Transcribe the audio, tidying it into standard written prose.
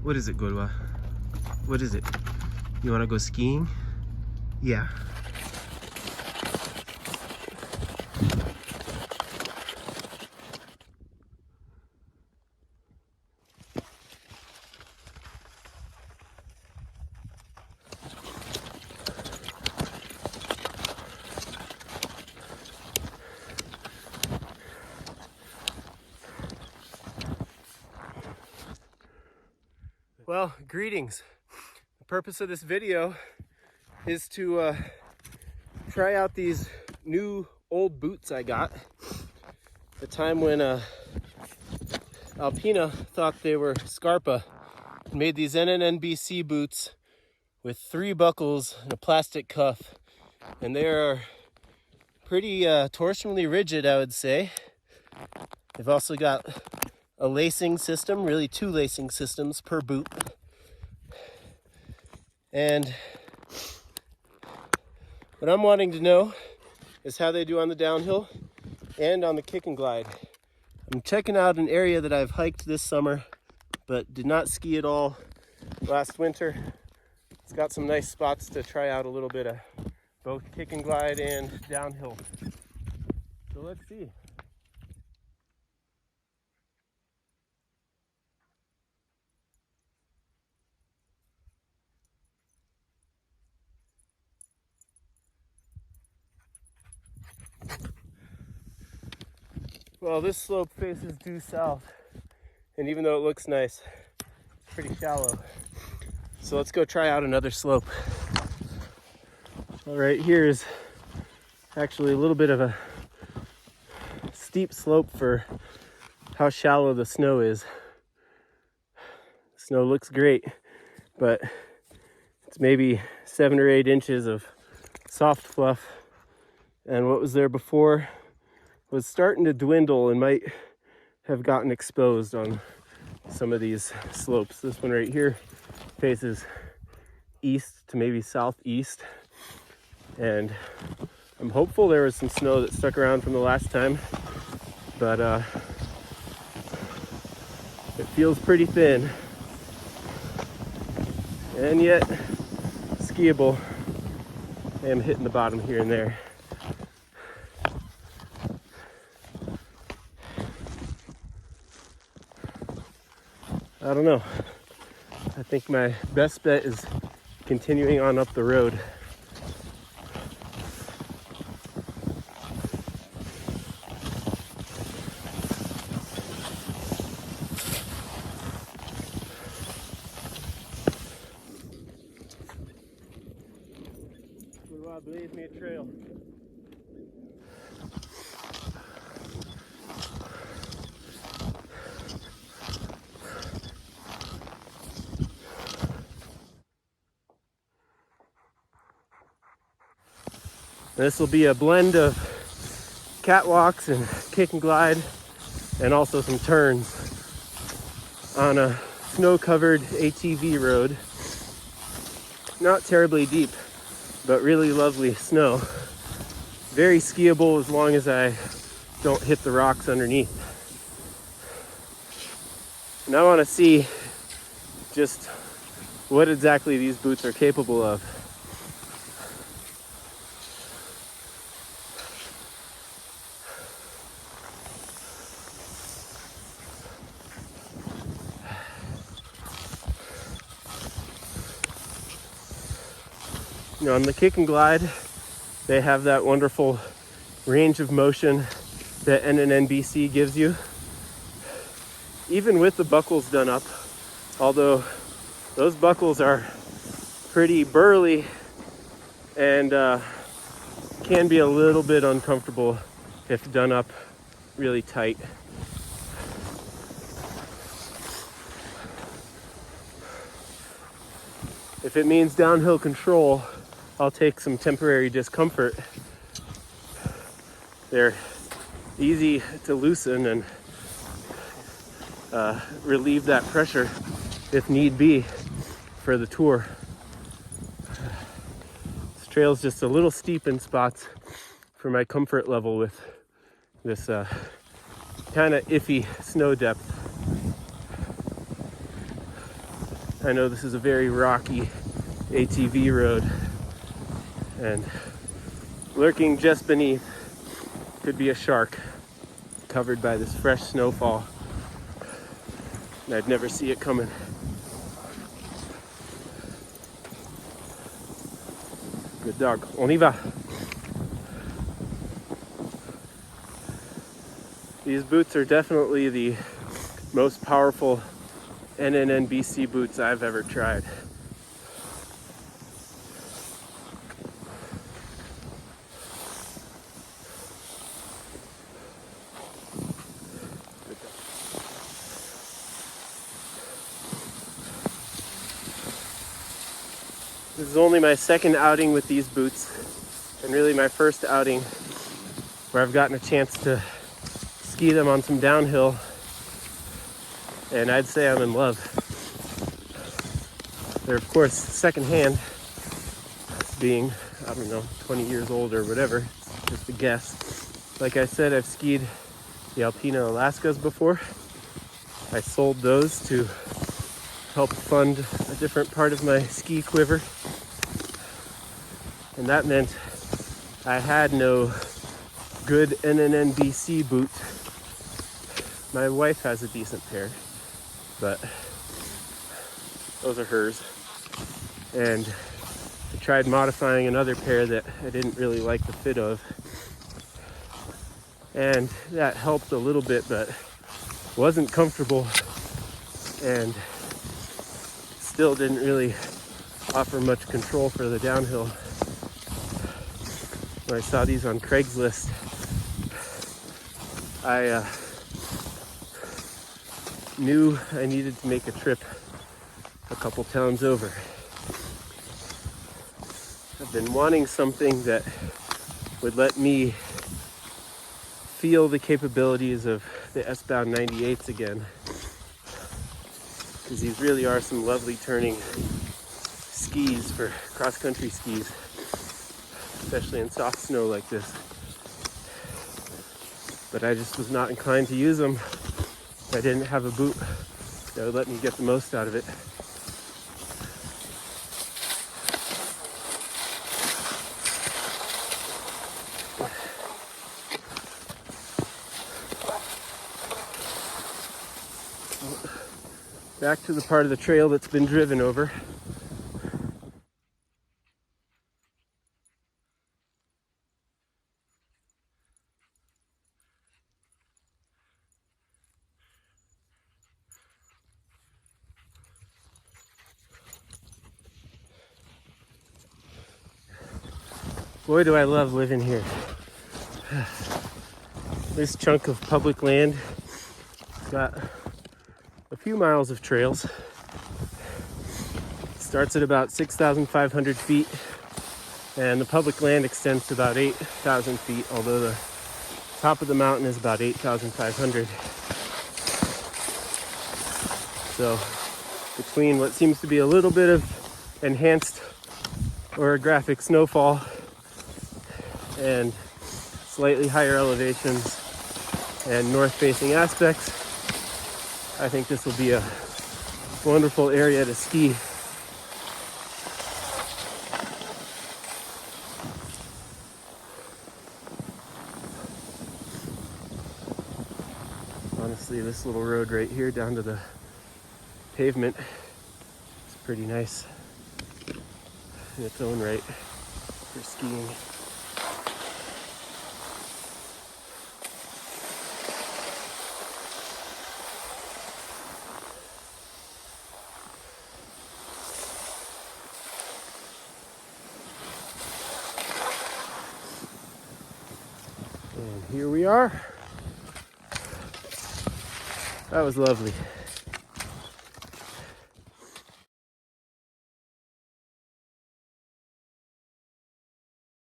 What is it, Golwa? What is it? You want to go skiing? Yeah. Well, greetings. The purpose of this video is to try out these new old boots I got. The time when Alpina thought they were Scarpa. Made these NNN BC boots with 3 buckles and a plastic cuff. And they are pretty torsionally rigid, I would say. They've also got a lacing system, really 2 lacing systems per boot. And what I'm wanting to know is how they do on the downhill and on the kick and glide. I'm checking out an area that I've hiked this summer, but did not ski at all last winter. It's got some nice spots to try out a little bit of both kick and glide and downhill. So let's see. Well, this slope faces due south, and even though it looks nice, it's pretty shallow. So let's go try out another slope. All right, here is actually a little bit of a steep slope for how shallow the snow is. The snow looks great, but it's maybe 7 or 8 inches of soft fluff, and what was there before was starting to dwindle and might have gotten exposed on some of these slopes. This one right here faces east to maybe southeast, and I'm hopeful there was some snow that stuck around from the last time, but it feels pretty thin and yet skiable. I am hitting the bottom here and there. I don't know. I think my best bet is continuing on up the road. Blaze me a trail. This will be a blend of catwalks and kick and glide, and also some turns on a snow-covered ATV road. Not terribly deep, but really lovely snow. Very skiable as long as I don't hit the rocks underneath. And I want to see just what exactly these boots are capable of. You know, on the kick and glide, they have that wonderful range of motion that NNN BC gives you. Even with the buckles done up, although those buckles are pretty burly and can be a little bit uncomfortable if done up really tight. If it means downhill control, I'll take some temporary discomfort. They're easy to loosen and relieve that pressure if need be for the tour. This trail's just a little steep in spots for my comfort level with this kind of iffy snow depth. I know this is a very rocky ATV road, and lurking just beneath could be a shark covered by this fresh snowfall, and I'd never see it coming. Good dog. On y va. These boots are definitely the most powerful NNN BC boots I've ever tried. This is only my second outing with these boots, and really my first outing where I've gotten a chance to ski them on some downhill, and I'd say I'm in love. They're of course secondhand, being, I don't know, 20 years old or whatever, it's just a guess. Like I said, I've skied the Alpina Alaskas before. I sold those to help fund a different part of my ski quiver, and that meant I had no good NNN BC boot. My wife has a decent pair, but those are hers. And I tried modifying another pair that I didn't really like the fit of, and that helped a little bit, but wasn't comfortable and still didn't really offer much control for the downhill. When I saw these on Craigslist, I knew I needed to make a trip a couple towns over. I've been wanting something that would let me feel the capabilities of the S-bound 98s again, because these really are some lovely turning skis for cross-country skis, especially in soft snow like this. But I just was not inclined to use them. I didn't have a boot that would let me get the most out of it. Back to the part of the trail that's been driven over. Boy, do I love living here. This chunk of public land got a few miles of trails. It starts at about 6,500 feet, and the public land extends to about 8,000 feet, although the top of the mountain is about 8,500. So between what seems to be a little bit of enhanced orographic snowfall and slightly higher elevations and north-facing aspects, I think this will be a wonderful area to ski. Honestly, this little road right here down to the pavement is pretty nice in its own right for skiing. And here we are. That was lovely.